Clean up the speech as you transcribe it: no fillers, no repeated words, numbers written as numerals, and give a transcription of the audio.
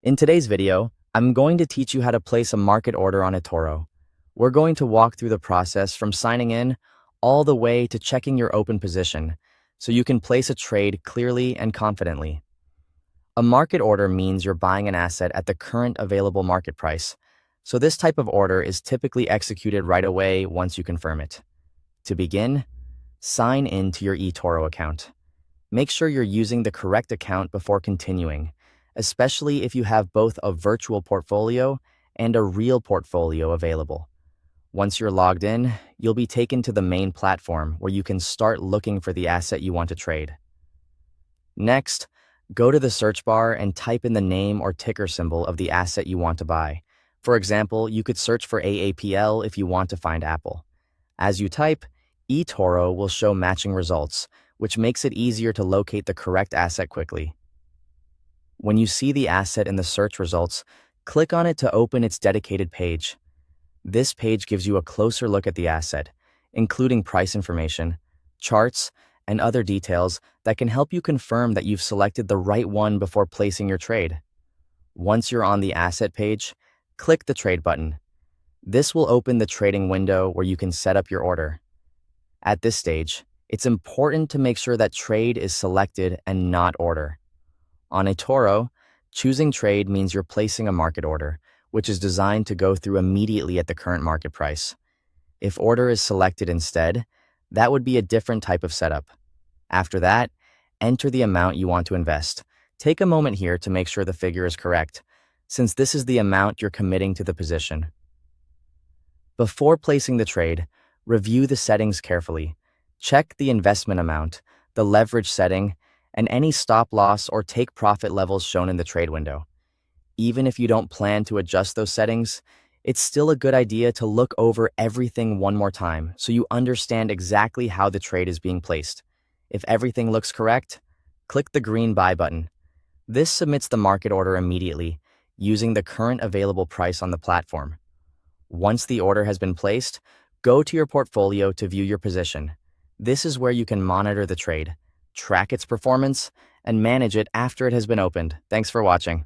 In today's video, I'm going to teach you how to place a market order on eToro. We're going to walk through the process from signing in all the way to checking your open position so you can place a trade clearly and confidently. A market order means you're buying an asset at the current available market price, so this type of order is typically executed right away once you confirm it. To begin, sign in to your eToro account. Make sure you're using the correct account before continuing, especially if you have both a virtual portfolio and a real portfolio available. Once you're logged in, you'll be taken to the main platform where you can start looking for the asset you want to trade. Next, go to the search bar and type in the name or ticker symbol of the asset you want to buy. For example, you could search for AAPL if you want to find Apple. As you type, eToro will show matching results, which makes it easier to locate the correct asset quickly. When you see the asset in the search results, click on it to open its dedicated page. This page gives you a closer look at the asset, including price information, charts, and other details that can help you confirm that you've selected the right one before placing your trade. Once you're on the asset page, click the Trade button. This will open the trading window where you can set up your order. At this stage, it's important to make sure that trade is selected and not order. On eToro, choosing trade means you're placing a market order, which is designed to go through immediately at the current market price. If order is selected instead, that would be a different type of setup. After that, enter the amount you want to invest. Take a moment here to make sure the figure is correct, since this is the amount you're committing to the position. Before placing the trade, review the settings carefully. Check the investment amount, the leverage setting, and any stop loss or take profit levels shown in the trade window. Even if you don't plan to adjust those settings, it's still a good idea to look over everything one more time so you understand exactly how the trade is being placed. If everything looks correct, click the green buy button. This submits the market order immediately, using the current available price on the platform. Once the order has been placed, go to your portfolio to view your position. This is where you can monitor the trade, track its performance, and manage it after it has been opened. Thanks for watching.